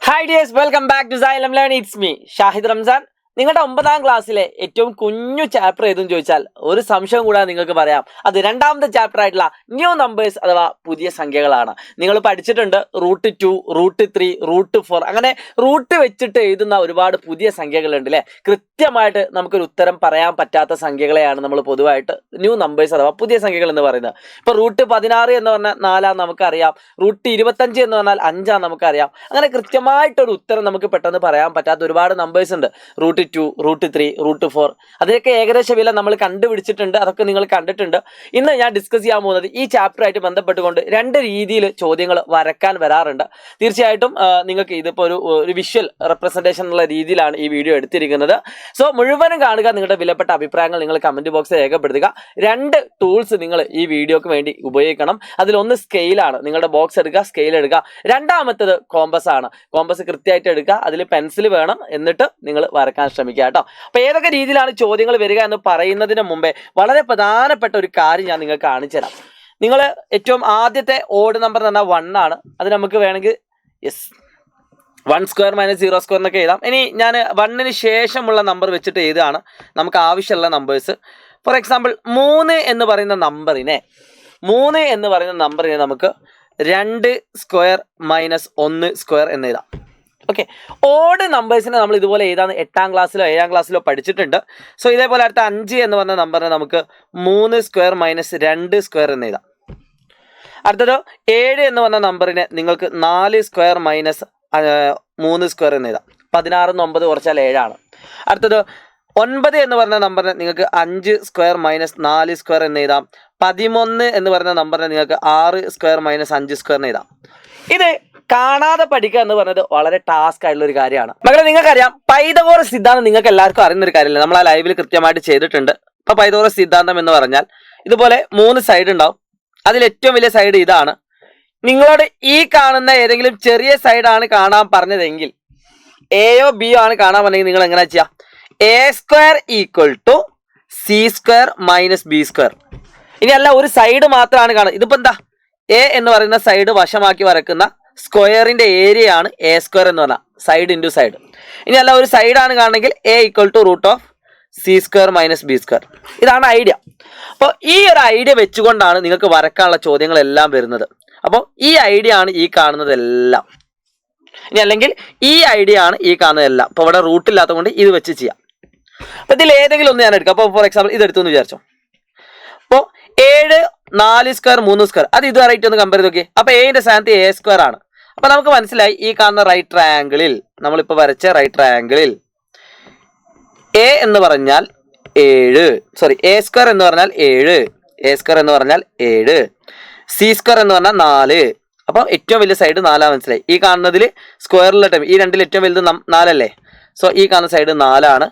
Hi dears, welcome back to Xylem Learn. It's me, Shahid Ramzan. നിങ്ങളുടെ 9ാം ക്ലാസ്സിലെ ഏറ്റവും കുഞ്ഞു ചാപ്റ്റർ ഏതെന്ന് ചോദിച്ചാൽ ഒരു സംശയം കൂടാതെ നിങ്ങൾക്ക് പറയാം, അത് രണ്ടാമത്തെ ചാപ്റ്റർ ആയിട്ടുള്ള ന്യൂ നമ്പേഴ്സ് അഥവാ പുതിയ സംഖ്യകളാണ്. നിങ്ങൾ പഠിച്ചിട്ടുണ്ട് റൂട്ട് 2, റൂട്ട് 3, റൂട്ട് 4 അങ്ങനെ റൂട്ട് വെച്ചിട്ട് എഴുതുന്ന ഒരുപാട് പുതിയ സംഖ്യകളുണ്ട് അല്ലേ. കൃത്യമായിട്ട് നമുക്കൊരു ഉത്തരം പറയാൻ പറ്റാത്ത സംഖ്യകളെയാണ് നമ്മൾ പൊതുവായിട്ട് ന്യൂ നമ്പേഴ്സ് അഥവാ പുതിയ സംഖ്യകൾ എന്ന് പറയുന്നത്. ഇപ്പൊ റൂട്ട് 16 എന്ന് പറഞ്ഞാൽ 4 നമുക്കറിയാം, റൂട്ട് 25 എന്ന് പറഞ്ഞാൽ 5 നമുക്കറിയാം. അങ്ങനെ കൃത്യമായിട്ടൊരു ഉത്തരം നമുക്ക് പെട്ടെന്ന് പറയാൻ പറ്റാത്ത ഒരുപാട് നമ്പേഴ്സ് ഉണ്ട്. റൂട്ട് 2, റൂട്ട് 3, റൂട്ട് 4 അതിനൊക്കെ ഏകദേശ വില നമ്മൾ കണ്ടുപിടിച്ചിട്ടുണ്ട്, അതൊക്കെ നിങ്ങൾ കണ്ടിട്ടുണ്ട്. ഇന്ന് ഞാൻ ഡിസ്കസ് ചെയ്യാൻ പോകുന്നത് ഈ ചാപ്റ്ററായിട്ട് ബന്ധപ്പെട്ടുകൊണ്ട് രണ്ട് രീതിയിൽ ചോദ്യങ്ങൾ വരക്കാൻ വരാറുണ്ട്. തീർച്ചയായിട്ടും നിങ്ങൾക്ക് ഇതിപ്പോൾ ഒരു വിഷ്വൽ റെപ്രസെൻറ്റേഷൻ എന്നുള്ള രീതിയിലാണ് ഈ വീഡിയോ എടുത്തിരിക്കുന്നത്. സോ മുഴുവനും കാണുക, നിങ്ങളുടെ വിലപ്പെട്ട അഭിപ്രായങ്ങൾ നിങ്ങൾ കമൻറ്റ് ബോക്സിൽ രേഖപ്പെടുത്തുക. രണ്ട് ടൂൾസ് നിങ്ങൾ ഈ വീഡിയോക്ക് വേണ്ടി ഉപയോഗിക്കണം. അതിലൊന്ന് സ്കെയിലാണ്, നിങ്ങളുടെ ബോക്സ് എടുക്കുക, സ്കെയിൽ എടുക്കുക. രണ്ടാമത്തത് കോമ്പസ് ആണ്. കോമ്പസ് കൃത്യമായിട്ട് എടുക്കുക, അതിൽ പെൻസിൽ വേണം, എന്നിട്ട് നിങ്ങൾ വരക്കാൻ ശ്രമിക്കുക കേട്ടോ. അപ്പൊ ഏതൊക്കെ രീതിയിലാണ് ചോദ്യങ്ങൾ വരിക എന്ന് പറയുന്നതിന് മുമ്പേ വളരെ പ്രധാനപ്പെട്ട ഒരു കാര്യം ഞാൻ നിങ്ങൾക്ക് കാണിച്ചു തരാം. നിങ്ങൾ ഏറ്റവും ആദ്യത്തെ ഓഡ് നമ്പർ എന്ന് പറഞ്ഞാൽ 1 ആണ്. അത് നമുക്ക് വേണമെങ്കിൽ 1 സ്ക്വയർ മൈനസ് 0 സ്ക്വയർ എന്നൊക്കെ എഴുതാം. ഇനി ഞാൻ 1ന് ശേഷമുള്ള നമ്പർ വെച്ചിട്ട് എഴുതുകയാണ് നമുക്ക് ആവശ്യമുള്ള നമ്പേഴ്സ്. ഫോർ എക്സാമ്പിൾ 3 എന്ന് പറയുന്ന നമ്പറിനെ നമുക്ക് 2 സ്ക്വയർ മൈനസ് 1 സ്ക്വയർ എന്ന് എഴുതാം. ഓക്കെ, ഓഡ് നമ്പേഴ്സിനെ നമ്മൾ ഇതുപോലെ എഴുതാൻ 8ാം ക്ലാസ്സിലോ 7ാം ക്ലാസ്സിലോ പഠിച്ചിട്ടുണ്ട്. സോ ഇതേപോലെ അടുത്ത 5 എന്ന് പറഞ്ഞ നമ്പറിനെ നമുക്ക് 3 സ്ക്വയർ മൈനസ് 2 സ്ക്വയർ എന്ന് എഴുതാം. അടുത്തത് 7 എന്ന് പറഞ്ഞ നമ്പറിനെ നിങ്ങൾക്ക് 4 സ്ക്വയർ മൈനസ് 3 സ്ക്വയർ എന്ന് എഴുതാം. 16 9 കുറച്ചാൽ 7 ആണ്. അടുത്തത് 9 എന്ന് പറഞ്ഞ നമ്പറിനെ നിങ്ങൾക്ക് 5 സ്ക്വയർ മൈനസ് 4 സ്ക്വയർ എന്ന് എഴുതാം. 11 എന്ന് പറയുന്ന നമ്പറിനെ നിങ്ങൾക്ക് 6 സ്ക്വയർ മൈനസ് 5 സ്ക്വയർ എന്ന് എഴുതാം. ഇത് കാണാതെ പഠിക്കുക എന്ന് പറയുന്നത് വളരെ ടാസ്ക് ആയിട്ടുള്ള ഒരു കാര്യമാണ്. മകളെ, നിങ്ങൾക്കറിയാം പൈതഗോറസ് സിദ്ധാന്തം നിങ്ങൾക്ക് എല്ലാവർക്കും അറിയുന്ന ഒരു കാര്യമില്ല, നമ്മൾ ആ ലൈവിൽ കൃത്യമായിട്ട് ചെയ്തിട്ടുണ്ട്. ഇപ്പൊ പൈതഗോറസ് സിദ്ധാന്തം എന്ന് പറഞ്ഞാൽ ഇതുപോലെ 3 സൈഡ് ഉണ്ടാവും. അതിൽ ഏറ്റവും വലിയ സൈഡ് ഇതാണ്. നിങ്ങളോട് ഈ കാണുന്ന ഏതെങ്കിലും ചെറിയ സൈഡാണ് കാണാൻ പറഞ്ഞതെങ്കിൽ, എയോ ബിയോ ആണ് കാണാൻ പറഞ്ഞെങ്കിൽ നിങ്ങൾ എങ്ങനെ ചെയ്യാം? A square equal to c square minus b square. ഇനി അല്ല, ഒരു സൈഡ് മാത്രമാണ് കാണുന്നത്. ഇതിപ്പോ എന്താ, എ എന്ന് പറയുന്ന സൈഡ് വശമാക്കി വരക്കുന്ന സ്ക്വയറിന്റെ ഏരിയ ആണ് എ സ്ക്വയർ എന്ന് പറഞ്ഞാൽ സൈഡ് ഇൻറ്റു സൈഡ്. ഇനി അല്ല, ഒരു സൈഡാണ് കാണണമെങ്കിൽ a equal to root of c square minus b square. ഇതാണ് ഐഡിയ. അപ്പോൾ ഈ ഒരു ഐഡിയ വെച്ചുകൊണ്ടാണ് നിങ്ങൾക്ക് വരക്കാനുള്ള ചോദ്യങ്ങളെല്ലാം വരുന്നത്. അപ്പോൾ ഈ ഐഡിയ ആണ് ഈ കാണുന്നതെല്ലാം. ഇനി അല്ലെങ്കിൽ ഈ ഐഡിയ ആണ് ഈ കാണുന്നതെല്ലാം. അപ്പോൾ ഇവിടെ റൂട്ടില്ലാത്തത് കൊണ്ട് ഇത് വെച്ച് ചെയ്യാം. അപ്പോൾ ഇതിൽ ഏതെങ്കിലും ഒന്ന് ഞാൻ എടുക്കാം. അപ്പോൾ ഫോർ എക്സാമ്പിൾ ഇതെടുത്തു എന്ന് വിചാരിച്ചോ. അപ്പോൾ 7 4 സ്ക്വയർ 3 സ്ക്വയർ അത് ഇതുവരായിട്ട് ഒന്ന് കമ്പയർ ചെയ്ത് നോക്കി. അപ്പോൾ എന്റെ സ്ഥാനത്ത് എ സ്ക്വയർ ആണ്. അപ്പൊ നമുക്ക് മനസ്സിലായി ഈ കാണുന്ന റൈറ്റ് ട്രയാങ്കിളിൽ, നമ്മളിപ്പോ വരച്ച റൈറ്റ് ട്രയാങ്കിളിൽ എ എന്ന് പറഞ്ഞാൽ 7, എ സ്ക്വയർ എന്ന് പറഞ്ഞാൽ 7, എ സ്ക്വയർ എന്ന് പറഞ്ഞാൽ 7, സി സ്ക്വയർ എന്ന് പറഞ്ഞാൽ 4. അപ്പൊ ഏറ്റവും വലിയ സൈഡ് 4 മനസ്സിലായി. ഈ കാണുന്നതിൽ സ്ക്വയറിലെ ടൈം ഈ രണ്ടിൽ ഏറ്റവും വലുത് 4 അല്ലേ. സോ ഈ കാണുന്ന സൈഡ് 4 ആണ്.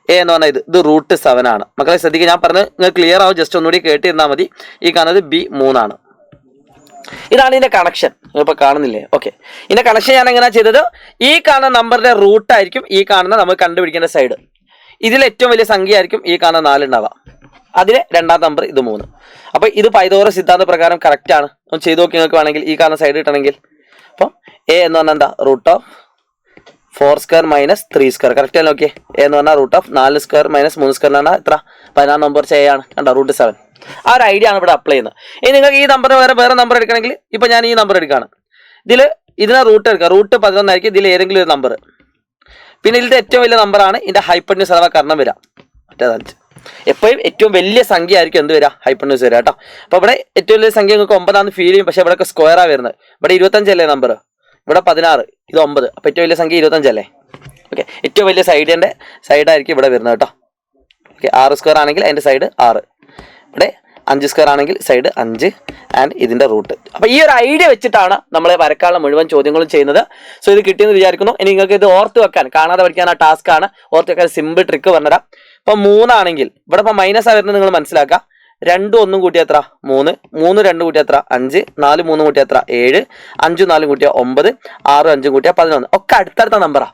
എ എന്ന് പറഞ്ഞാൽ ഇത് റൂട്ട് 7 ആണ്. മക്കളെ ശ്രദ്ധിക്കുക, ഞാൻ പറഞ്ഞത് നിങ്ങൾ ക്ലിയർ ആവും, ജസ്റ്റ് ഒന്നുകൂടി കേട്ടിരുന്നാൽ മതി. ഈ കാണുന്നത് ബി 3 ആണ്. ഇതാണ് ഇതിന്റെ കണക്ഷൻ. ഇപ്പൊ കാണുന്നില്ലേ? ഓക്കെ, ഇതിന്റെ കണക്ഷൻ ഞാൻ എങ്ങനെയാ ചെയ്തത്? ഈ കാണുന്ന നമ്പറിന്റെ റൂട്ട് ആയിരിക്കും ഈ കാണുന്ന നമ്മൾ കണ്ടുപിടിക്കേണ്ട സൈഡ്. ഇതിൽ ഏറ്റവും വലിയ സംഖ്യ ആയിരിക്കും ഈ കാണുന്ന 4 ഉണ്ടാവുക. അതിലെ രണ്ടാം നമ്പർ ഇത് 3. അപ്പൊ ഇത് പൈതഗോറസ് സിദ്ധാന്ത പ്രകാരം കറക്റ്റ് ആണ്. ഒന്ന് ചെയ്ത് നോക്കി നിങ്ങൾക്ക് വേണമെങ്കിൽ ഈ കാണുന്ന സൈഡ് കിട്ടണമെങ്കിൽ. അപ്പം എ എന്ന് പറഞ്ഞാൽ എന്താ? Root of 4 square minus 3 square. Correct അല്ലേ? ഓക്കെ, എ എന്ന് പറഞ്ഞാൽ root of 4 square minus 3 square എന്ന് പറഞ്ഞാൽ എത്ര? 14 നമ്പർ എ ആണ്. കണ്ടോ? റൂട്ട് 7. ആ ഒരു ഐഡിയ ആണ് ഇവിടെ അപ്ലൈ ചെയ്യുന്നത്. ഇനി നിങ്ങൾക്ക് ഈ നമ്പർ വേറെ നമ്പർ എടുക്കണമെങ്കിൽ ഇപ്പൊ ഞാൻ ഈ നമ്പർ എടുക്കുകയാണ്. ഇതിനെ റൂട്ട് എടുക്കുക. റൂട്ട് 11 ആയിരിക്കും ഇതിൽ ഏതെങ്കിലും ഒരു നമ്പർ. പിന്നെ ഇതിന്റെ ഏറ്റവും വലിയ നമ്പറാണ് ഇതിന്റെ ഹൈപ്പർന്യൂസ് അഥവാ കർണം വരിക. മറ്റേത് 5. എപ്പോഴും ഏറ്റവും വലിയ സംഖ്യ ആയിരിക്കും എന്ത് വരിക? ഹൈപ്പർന്യൂസ് വരിക കേട്ടോ. അപ്പൊ ഇവിടെ ഏറ്റവും വലിയ സംഖ്യ നിങ്ങൾക്ക് 9 ആണെന്ന് ഫീൽ ചെയ്യും. പക്ഷെ ഇവിടെ സ്ക്വയറാണ് വരുന്നത്. ഇവിടെ 25 അല്ലേ നമ്പർ, ഇവിടെ 16, ഇത് 9. അപ്പൊ ഏറ്റവും വലിയ സംഖ്യ 25 അല്ലേ. ഓക്കെ, ഏറ്റവും വലിയ സൈഡായിരിക്കും ഇവിടെ വരുന്നത് കേട്ടോ. ഓക്കെ, 6 സ്ക്വയർ ആണെങ്കിൽ അതിന്റെ സൈഡ് 6, ഇവിടെ 5 സ്ക്വയർ ആണെങ്കിൽ സൈഡ് 5 ആൻഡ് ഇതിന്റെ റൂട്ട്. അപ്പൊ ഈ ഒരു ഐഡിയ വെച്ചിട്ടാണ് നമ്മൾ വരക്കാനുള്ള മുഴുവൻ ചോദ്യങ്ങളും ചെയ്യുന്നത്. സോ ഇത് കിട്ടിയെന്ന് വിചാരിക്കുന്നു. ഇനി നിങ്ങൾക്ക് ഇത് ഓർത്ത് വെക്കാൻ, കാണാതെ പഠിക്കാൻ ആ ടാസ്ക് ആണ്. ഓർത്ത് വെക്കാൻ സിമ്പിൾ ട്രിക്ക് പറഞ്ഞുതരാം. ഇപ്പൊ 3 ആണെങ്കിൽ ഇവിടെ ഇപ്പൊ മൈനസ് ആ വരുന്നത് നിങ്ങൾ മനസ്സിലാക്കുക. 2 1 കൂട്ടി എത്ര? 3, 3 2 കൂട്ടി എത്ര? 5, 4 3 കൂട്ടി എത്ര? 7, 5 4 കൂട്ടിയ 9, 6 5 കൂട്ടിയ 11. ഒക്കെ അടുത്തടുത്ത നമ്പറാ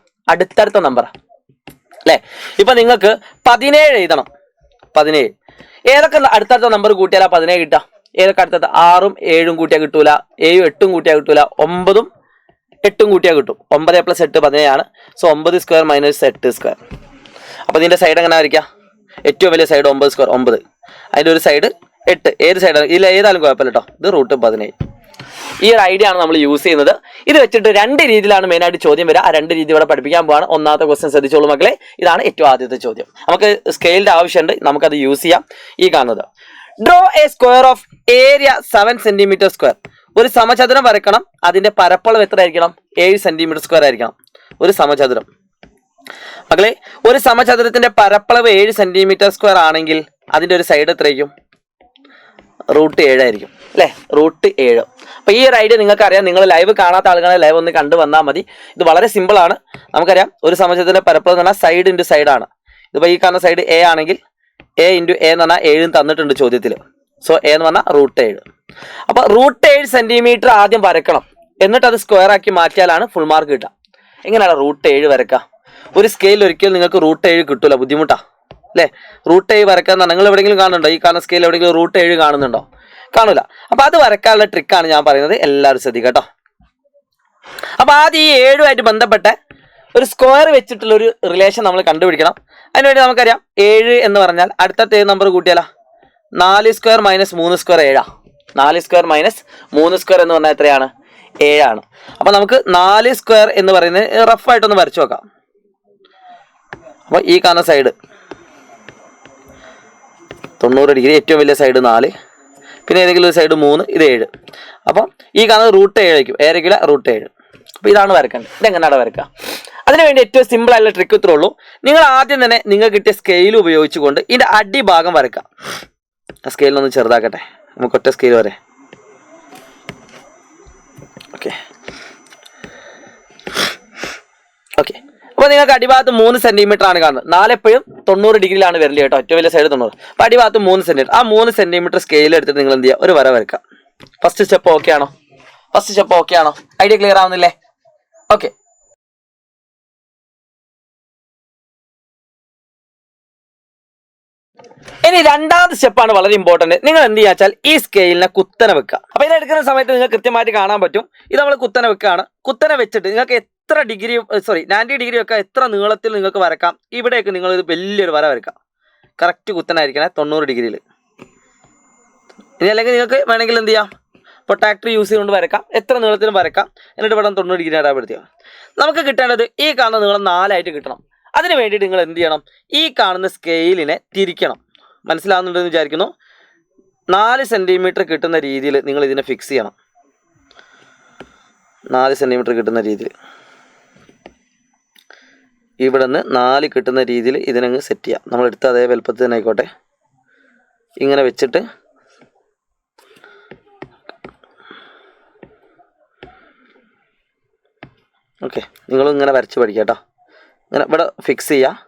അല്ലെ. ഇപ്പൊ നിങ്ങൾക്ക് 17 എഴുതണം. 17 ഏതൊക്കെ അടുത്തടുത്ത നമ്പർ കൂട്ടിയാലാ 17 കിട്ടുക? ഏതൊക്കെ അടുത്തടുത്ത? 6ഉം 7ഉം കൂട്ടിയാൽ കിട്ടൂല, 7ഉം 8ഉം കൂട്ടിയാൽ കിട്ടൂല, 9ഉം 8 കൂട്ടിയാൽ കിട്ടും. 9 + 8 17 സോ 9 സ്ക്വയർ മൈനസ് 8 സ്ക്വയർ. അപ്പോൾ ഇതിൻ്റെ സൈഡ് എങ്ങനെ വരയ്ക്കുക? ഏറ്റവും വലിയ സൈഡ് 9 സ്ക്വയർ 9, അതിൻ്റെ ഒരു സൈഡ് 8. ഏത് സൈഡാണ്? ഇതിൽ ഏതായാലും കുഴപ്പമില്ല കേട്ടോ. ഇത് √17. ഈ ഒരു ഐഡിയ ആണ് നമ്മൾ യൂസ് ചെയ്യുന്നത്. ഇത് വെച്ചിട്ട് 2 രീതിയിലാണ് മെയിനായിട്ട് ചോദ്യം വരിക. ആ 2 രീതി ഇവിടെ പഠിപ്പിക്കാൻ പോവാണ്. ഒന്നാമത്തെ ക്വസ്റ്റ്യൻ ശ്രദ്ധിച്ചോളൂ മക്കളെ. ഇതാണ് ഏറ്റവും ആദ്യത്തെ ചോദ്യം. നമുക്ക് സ്കെയിലിൻ്റെ ആവശ്യമുണ്ട്, നമുക്കത് യൂസ് ചെയ്യാം. ഈ കാണുന്നത് draw A square of area 7 centimetre square. ഒരു സമചതുരം വരക്കണം. അതിന്റെ പരപ്പളവ് എത്ര ആയിരിക്കണം? 7 സെന്റിമീറ്റർ സ്ക്വയർ ആയിരിക്കണം. ഒരു സമചതുരം മക്കളെ, ഒരു സമചതുരത്തിന്റെ പരപ്പളവ് 7 സെന്റിമീറ്റർ സ്ക്വയർ ആണെങ്കിൽ അതിന്റെ ഒരു സൈഡ് എത്രയായിരിക്കും? √7 ആയിരിക്കും അല്ലേ? √7. അപ്പോൾ ഈ ഒരു ഐഡിയ നിങ്ങൾക്ക് അറിയാം. നിങ്ങൾ ലൈവ് കാണാത്ത ആളുകളെ ലൈവ് ഒന്ന് കണ്ടു വന്നാൽ മതി. ഇത് വളരെ സിമ്പിൾ ആണ്. നമുക്കറിയാം ഒരു സമചതുരത്തിന്റെ പരപ്പളവ് എന്ന് പറഞ്ഞാൽ സൈഡ് ഇൻറ്റു സൈഡാണ്. ഇതിപ്പോൾ ഈ കാണുന്ന സൈഡ് എ ആണെങ്കിൽ a × a എന്ന് പറഞ്ഞാൽ 7 തന്നിട്ടുണ്ട് ചോദ്യത്തിൽ. സോ a എന്ന് പറഞ്ഞാൽ √7. അപ്പോൾ √7 സെന്റിമീറ്റർ ആദ്യം വരക്കണം. എന്നിട്ട് അത് സ്ക്വയർ ആക്കി മാറ്റിയാലാണ് ഫുൾ മാർക്ക് കിട്ടുക. എങ്ങനെയാണ് √7 വരക്കുക? ഒരു സ്കെയിൽ ഒരിക്കലും നിങ്ങൾക്ക് √7 കിട്ടൂല, ബുദ്ധിമുട്ടാ അല്ലേ? √7 വരക്കാൻ നിങ്ങൾ എവിടെയെങ്കിലും കാണുന്നുണ്ടോ? ഈ കാണുന്ന സ്കെയിൽ എവിടെയെങ്കിലും √7 കാണുന്നുണ്ടോ? കാണൂല. അപ്പോൾ അത് വരക്കാനുള്ള ട്രിക്കാണ് ഞാൻ പറയുന്നത്. എല്ലാവരും ശ്രദ്ധിക്കുക കേട്ടോ. അപ്പോൾ ആദ്യം ഈ 7 ബന്ധപ്പെട്ട ഒരു സ്ക്വയർ വെച്ചിട്ടുള്ള ഒരു റിലേഷൻ നമ്മൾ കണ്ടുപിടിക്കണം. അതിനുവേണ്ടി നമുക്കറിയാം 7 എന്ന് പറഞ്ഞാൽ അടുത്ത നമ്പർ കൂട്ടിയാലോ? 4 square minus 3 square 7. 4 square minus 3 square എന്ന് പറഞ്ഞാൽ എത്രയാണ്? 7 ആണ്. അപ്പോൾ നമുക്ക് 4 സ്ക്വയർ എന്ന് പറയുന്നത് റഫായിട്ടൊന്ന് വരച്ചു നോക്കാം. അപ്പോൾ ഈ കാണുന്ന സൈഡ് 90 ഡിഗ്രി, ഏറ്റവും വലിയ സൈഡ് 4, പിന്നെ ഏതെങ്കിലും ഒരു സൈഡ് 3, ഇത് 7. അപ്പം ഈ കാണുന്നത് √7 ആയിരിക്കും. ഏതെങ്കിലും √7. അപ്പോൾ ഇതാണ് വരക്കേണ്ടത്. ഇതെങ്ങനെയാണ് വരക്കുക? അതിനുവേണ്ടി ഏറ്റവും സിമ്പിൾ ആയിട്ടുള്ള ട്രിക്ക് ഇത്രേ ഉള്ളൂ. നിങ്ങൾ ആദ്യം തന്നെ നിങ്ങൾ കിട്ടിയ സ്കെയിൽ ഉപയോഗിച്ചുകൊണ്ട് ഇതിൻ്റെ അടിഭാഗം വരക്കുക. ആ സ്കെയിലൊന്ന് ചെറുതാക്കട്ടെ, നമുക്ക് ഒറ്റ സ്കെയിൽ വരെ. ഓക്കെ ഓക്കെ അപ്പോൾ നിങ്ങൾക്ക് അടിഭാഗത്ത് 3 സെന്റിമീറ്റർ ആണ് കാണുന്നത്. 4 എപ്പോഴും 90 ഡിഗ്രിയിലാണ് വരല് കേട്ടോ. ഏറ്റവും വലിയ സൈഡ് 90. അപ്പോൾ അടിഭാഗത്ത് 3 സെന്റിമീറ്റർ. ആ 3 സെന്റിമീറ്റർ സ്കെയിൽ എടുത്തിട്ട് നിങ്ങൾ എന്ത് ചെയ്യുക? ഒരു വര വരക്കുക. ഫസ്റ്റ് സ്റ്റെപ്പ് ഓക്കെ ആണോ? ഐഡിയ ക്ലിയർ ആവുന്നില്ലേ? ഓക്കെ. ഇനി രണ്ടാമത്തെ സ്റ്റെപ്പാണ് വളരെ ഇമ്പോർട്ടന്റ്. നിങ്ങൾ എന്ത് ചെയ്യാച്ചാൽ ഈ സ്കെയിലിനെ കുത്തനെ വെക്കുക. അപ്പോൾ ഇത് എടുക്കുന്ന സമയത്ത് നിങ്ങൾക്ക് കൃത്യമായിട്ട് കാണാൻ പറ്റും. ഇത് നമ്മൾ കുത്തനെ വെക്കുകയാണ്. കുത്തനെ വെച്ചിട്ട് നിങ്ങൾക്ക് എത്ര ഡിഗ്രി 90 ഡിഗ്രി ഒക്കെ എത്ര നീളത്തിൽ നിങ്ങൾക്ക് വരക്കാം. ഇവിടേക്ക് നിങ്ങൾ ഇത് വലിയൊരു വര വരക്കാം. കറക്റ്റ് കുത്തനായിരിക്കണേ 90 ഡിഗ്രിയിൽ. ഇനി അല്ലെങ്കിൽ നിങ്ങൾക്ക് വേണമെങ്കിൽ എന്ത് ചെയ്യാം? പ്രൊട്ടാക്ടർ യൂസ് ചെയ്തുകൊണ്ട് വരക്കാം. എത്ര നീളത്തിലും വരക്കാം. എന്നിട്ട് ഇവിടെ 90 ഡിഗ്രി അടയാളപ്പെടുത്തിയാൽ നമുക്ക് കിട്ടേണ്ടത് ഈ കാണുന്ന നീളം 4 ആയിട്ട് കിട്ടണം. അതിന് വേണ്ടിയിട്ട് നിങ്ങൾ എന്ത് ചെയ്യണം? ഈ കാണുന്ന സ്കെയിലിനെ തിരിക്കണം. മനസ്സിലാവുന്നുണ്ടെന്ന് വിചാരിക്കുന്നു. 4 സെന്റിമീറ്റർ കിട്ടുന്ന രീതിയിൽ നിങ്ങൾ ഇതിനെ ഫിക്സ് ചെയ്യണം. 4 സെന്റിമീറ്റർ കിട്ടുന്ന രീതിയിൽ ഇവിടെ നിന്ന് 4 കിട്ടുന്ന രീതിയിൽ ഇതിനങ്ങ് സെറ്റ് ചെയ്യാം. നമ്മൾ എടുത്ത അതേ വലുപ്പത്തിൽ തന്നെ ആയിക്കോട്ടെ. ഇങ്ങനെ വെച്ചിട്ട് ഓക്കെ, നിങ്ങളും ഇങ്ങനെ വരച്ച് പഠിക്കുക കേട്ടോ. ഇങ്ങനെ ഇവിടെ ഫിക്സ് ചെയ്യുക.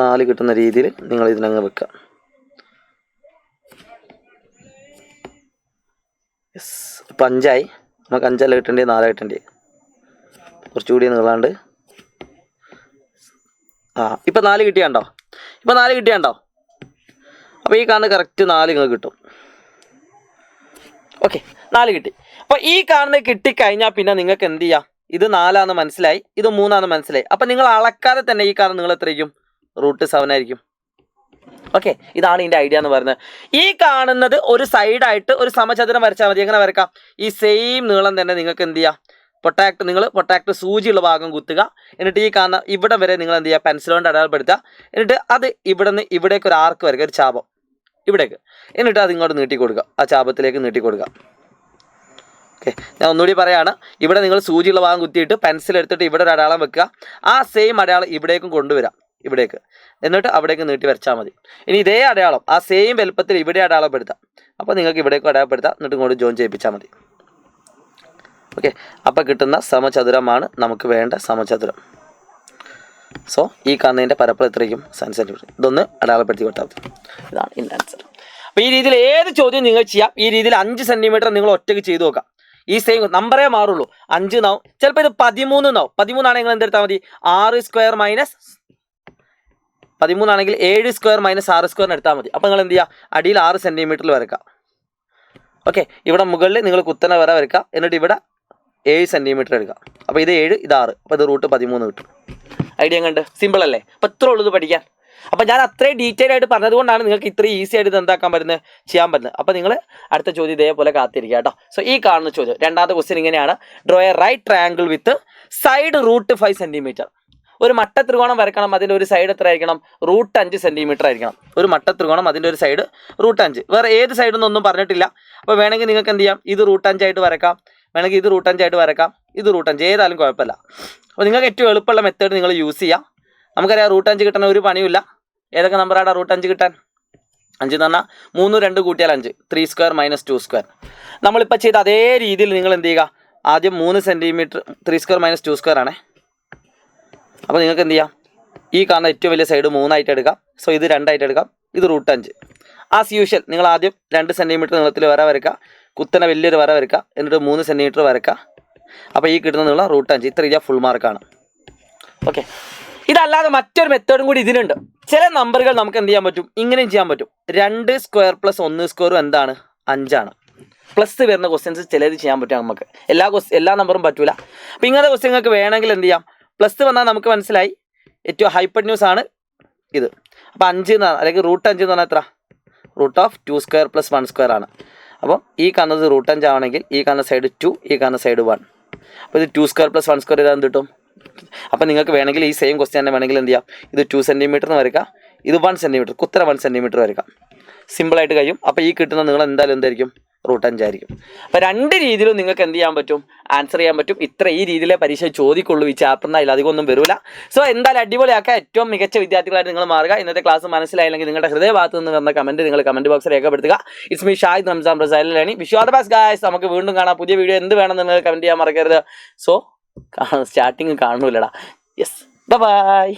4 കിട്ടുന്ന രീതിയിൽ നിങ്ങൾ ഇതിനങ്ങ് വെക്കുക. യെസ്, ഇപ്പം 5 ആയി. നമുക്ക് 5 അല്ല കിട്ടേണ്ടത്, 4 കിട്ടേണ്ടത്. കുറച്ചുകൂടി നീളാണ്ട്. ഇപ്പം 4 കിട്ടിയാണ്ടോ? അപ്പോൾ ഈ കാണുന്ന കറക്റ്റ് 4 നിങ്ങൾക്ക് കിട്ടും. ഓക്കെ, 4 കിട്ടി. അപ്പോൾ ഈ കാണുന്നത് കിട്ടിക്കഴിഞ്ഞാൽ പിന്നെ നിങ്ങൾക്ക് എന്ത് ചെയ്യാം? ഇത് 4 മനസ്സിലായി, ഇത് 3 മനസ്സിലായി. അപ്പം നിങ്ങൾ അളക്കാതെ തന്നെ ഈ കാണുന്ന നിങ്ങൾ എത്രയായിരിക്കും? √7 ആയിരിക്കും. ഓക്കെ, ഇതാണ് ഇതിൻ്റെ ഐഡിയ എന്ന് പറയുന്നത്. ഈ കാണുന്നത് ഒരു സൈഡായിട്ട് ഒരു സമചതുരം വരച്ചാൽ മതി. എങ്ങനെ വരക്കാം? ഈ സെയിം നീളം തന്നെ നിങ്ങൾക്ക് എന്ത് ചെയ്യാം? പൊട്ടാക്ട് സൂചിയുള്ള ഭാഗം കുത്തുക. എന്നിട്ട് ഈ കാണുന്ന ഇവിടെ വരെ നിങ്ങൾ എന്ത് ചെയ്യുക? പെൻസിൽ കൊണ്ട് അടയാളപ്പെടുത്തുക. എന്നിട്ട് അത് ഇവിടെ നിന്ന് ഇവിടേക്ക് ഒരു ആർക്ക് വരയ്ക്കുക, ഒരു ചാപം ഇവിടേക്ക്. എന്നിട്ട് അത് ഇങ്ങോട്ട് നീട്ടി കൊടുക്കുക, ആ ചാപത്തിലേക്ക് നീട്ടി കൊടുക്കുക. ഓക്കെ, ഞാൻ ഒന്നുകൂടി പറയാണ്. ഇവിടെ നിങ്ങൾ സൂചിയുള്ള ഭാഗം കുത്തിയിട്ട് പെൻസിൽ എടുത്തിട്ട് ഇവിടെ ഒരു അടയാളം വെക്കുക. ആ സെയിം അടയാളം ഇവിടേക്കും കൊണ്ടുവരാം, ഇവിടേക്ക്. എന്നിട്ട് അവിടേക്ക് നീട്ടി വരച്ചാൽ മതി. ഇനി ഇതേ അടയാളം ആ സെയിം വലുപ്പത്തിൽ ഇവിടെ അടയാളപ്പെടുത്താം. അപ്പോൾ നിങ്ങൾക്ക് ഇവിടേക്കും അടയാളപ്പെടുത്താം. എന്നിട്ട് ഇങ്ങോട്ട് ജോയിൻ ചെയ്യിപ്പിച്ചാൽ മതി. ഓക്കെ, അപ്പോൾ കിട്ടുന്ന സമചതുരമാണ് നമുക്ക് വേണ്ട സമചതുരം. സോ ഈ കാണുന്നതിൻ്റെ പരപ്പളവ് എത്രയും 7 സെൻറ്റിമീറ്റർ. ഇതൊന്ന് അടയാളപ്പെടുത്തി കൊടുത്താൽ മതി. ഇതാണ് ഇതിൻ്റെ ആൻസർ. അപ്പോൾ ഈ രീതിയിൽ ഏത് ചോദ്യം നിങ്ങൾ ചെയ്യാം. ഈ രീതിയിൽ 5 സെൻറ്റിമീറ്റർ നിങ്ങൾ ഒറ്റയ്ക്ക് ചെയ്ത് നോക്കാം. ഈ സെയിം നമ്പറേ മാറുള്ളൂ. 5 നാവും, ചിലപ്പോൾ ഇത് 13 നാവും. 13 ആണെങ്കിൽ നിങ്ങൾ എന്തെടുത്താൽ മതി? 6 സ്ക്വയർ മൈനസ് 13 ആണെങ്കിൽ 7 സ്ക്വയർ മൈനസ് 6 സ്ക്വയറിന് എടുത്താൽ മതി. അപ്പോൾ നിങ്ങൾ എന്ത് ചെയ്യുക? അടിയിൽ 6 സെൻറ്റിമീറ്ററിൽ വരക്കാം. ഓക്കെ, ഇവിടെ മുകളിൽ നിങ്ങൾ കുത്തനെ വരക്കുക. എന്നിട്ട് ഇവിടെ 7 സെൻറ്റിമീറ്റർ എടുക്കുക. അപ്പോൾ ഇത് 7, ഇത് 6, അപ്പോൾ ഇത് റൂട്ട് 13 കിട്ടും. ഐഡിയ കണ്ട് സിമ്പിൾ അല്ലേ? അപ്പോൾ ഇത്ര ഉള്ളത് പഠിക്കാൻ. അപ്പോൾ ഞാൻ അത്രയും ഡീറ്റെയിൽ ആയിട്ട് പറഞ്ഞതുകൊണ്ടാണ് നിങ്ങൾക്ക് ഇത്രയും ഈസി ആയിട്ട് ഇത് എന്താക്കാൻ പറ്റുന്നത്, ചെയ്യാൻ പറ്റുന്നത്. അപ്പോൾ നിങ്ങൾ അടുത്ത ചോദ്യം ഇതേപോലെ കാത്തിരിക്കുക കേട്ടോ. സോ ഈ കാണുന്ന ചോദ്യം രണ്ടാമത്തെ ക്വസ്റ്റ്യൻ ഇങ്ങനെയാണ്. Draw a right triangle with side root 5 centimetre. ഒരു മട്ട ത്രികോണം വരക്കണം, അതിൻ്റെ ഒരു സൈഡ് എത്ര ആയിരിക്കണം, റൂട്ട് 5 സെൻറ്റിമീറ്റർ ആയിരിക്കണം. ഒരു മട്ട ത്രികോണം, അതിൻ്റെ ഒരു സൈഡ് റൂട്ട് 5. വേറെ ഏത് സൈഡെന്നൊന്നും പറഞ്ഞിട്ടില്ല. അപ്പോൾ വേണമെങ്കിൽ നിങ്ങൾക്ക് എന്ത് ചെയ്യാം, ഇത് റൂട്ട് 5 ആയിട്ട് വരക്കാം, വേണമെങ്കിൽ ഇത് റൂട്ട് 5 ആയിട്ട് വരക്കാം, ഇത് റൂട്ട് 5, ഏതായാലും കുഴപ്പമില്ല. അപ്പോൾ നിങ്ങൾക്ക് ഏറ്റവും എളുപ്പമുള്ള മെത്തേഡ് നിങ്ങൾ യൂസ് ചെയ്യാം. നമുക്കറിയാം റൂട്ട് 5 കിട്ടാൻ ഒരു പണിയില്ല. ഏതൊക്കെ നമ്പറാണ് റൂട്ട് 5 കിട്ടാൻ? 5 എന്ന് പറഞ്ഞാൽ 3 2 കൂട്ടിയാൽ 5, 3 സ്ക്വയർ മൈനസ് 2 സ്ക്വയർ. നമ്മളിപ്പോൾ ചെയ്ത അതേ രീതിയിൽ നിങ്ങൾ എന്ത് ചെയ്യുക, ആദ്യം 3 സെൻറ്റിമീറ്റർ 3 സ്ക്വയർ മൈനസ് 2 സ്ക്വയർ ആണേ. അപ്പോൾ നിങ്ങൾക്ക് എന്ത് ചെയ്യാം, ഈ കാണുന്ന ഏറ്റവും വലിയ സൈഡ് 3 ആയിട്ട് എടുക്കാം. സോ ഇത് 2 ആയിട്ട് എടുക്കാം, ഇത് റൂട്ട് 5. ആസ് യൂഷ്വൽ നിങ്ങൾ ആദ്യം 2 സെൻറ്റിമീറ്റർ നീളത്തിൽ വര വരക്കുക, കുത്തനെ വലിയൊരു വര വരക്കുക, എന്നിട്ട് 3 സെൻറ്റിമീറ്റർ വരക്കുക. അപ്പോൾ ഈ കിട്ടുന്ന നീളം റൂട്ട് 5. ഇത്ര രീതിയിൽ ഫുൾ മാർക്കാണ്. ഓക്കെ, ഇതല്ലാതെ മറ്റൊരു മെത്തേഡും കൂടി ഇതിനുണ്ട്. ചില നമ്പറുകൾ നമുക്ക് എന്ത് ചെയ്യാൻ പറ്റും, ഇങ്ങനെയും ചെയ്യാൻ പറ്റും. 2 സ്ക്വയർ പ്ലസ് 1 സ്ക്വയറും എന്താണ്, 5 ആണ്. പ്ലസ് വരുന്ന ക്വസ്റ്റ്യൻസ് ചിലത് ചെയ്യാൻ പറ്റും നമുക്ക്. എല്ലാ നമ്പറും പറ്റൂല. അപ്പോൾ ഇങ്ങനത്തെ ക്വസ്റ്റ്യൻ നിങ്ങൾക്ക് വേണമെങ്കിൽ എന്ത് ചെയ്യാം, പ്ലസ് വന്നാൽ നമുക്ക് മനസ്സിലായി ഏറ്റവും ഹൈപ്പർ ന്യൂസ് ആണ് ഇത്. അപ്പോൾ 5 എന്ന് പറഞ്ഞാൽ, അല്ലെങ്കിൽ റൂട്ട് 5 എന്ന് പറഞ്ഞാൽ എത്ര, root of 2 square plus 1 square ആണ്. അപ്പം ഈ കാണുന്നത് റൂട്ട് 5 ആണെങ്കിൽ ഈ കാണുന്ന സൈഡ് 2, ഈ കാണുന്ന സൈഡ് 1. അപ്പോൾ ഇത് 2 സ്ക്വയർ പ്ലസ് 1 സ്ക്വയർ ഇതാ എന്ത് കിട്ടും. അപ്പോൾ നിങ്ങൾക്ക് വേണമെങ്കിൽ ഈ സെയിം ക്വസ്റ്റ്യൻ തന്നെ വേണമെങ്കിൽ എന്ത് ചെയ്യാം, ഇത് 2 സെൻറ്റിമീറ്റർ എന്ന് വരയ്ക്കുക, ഇത് 1 സെൻറ്റിമീറ്റർ, കുത്തര 1 സെൻറ്റിമീറ്റർ വരയ്ക്കാം. സിമ്പിളായിട്ട് കഴിയും. അപ്പോൾ ഈ കിട്ടുന്ന നീളം എന്തായാലും എന്തായിരിക്കും, റൂട്ട് 5 ആയിരിക്കും. അപ്പോൾ 2 രീതിയിലും നിങ്ങൾക്ക് എന്ത് ചെയ്യാൻ പറ്റും, ആൻസർ ചെയ്യാൻ പറ്റും. ഈ രീതിയിലെ പരീക്ഷ ചോദിക്കുള്ളൂ ഈ ചാപ്റ്ററിന്, അതിൽ അധികം ഒന്നും വരില്ല. സോ എന്തായാലും അടിപൊളിയാക്കുക, ഏറ്റവും മികച്ച വിദ്യാർത്ഥികളായിട്ട് നിങ്ങൾ മാറുക. ഇന്നത്തെ ക്ലാസ് മനസ്സിലായില്ലെങ്കിൽ നിങ്ങളുടെ ഹൃദയഭാഗത്ത് നിന്ന് വന്ന കമൻറ്റ് നിങ്ങൾ കമൻറ്റ് ബോക്സിൽ രേഖപ്പെടുത്തുക. It's me Shahid Ramzan റസാലി. Wish you all the best guys. നമുക്ക് വീണ്ടും കാണാം. പുതിയ വീഡിയോ എന്ത് വേണം നിങ്ങൾ കമൻറ്റ് ചെയ്യാൻ മറക്കരുത്. സോ സ്റ്റാർട്ടിങ് കാണൂലടാ. Yes, by.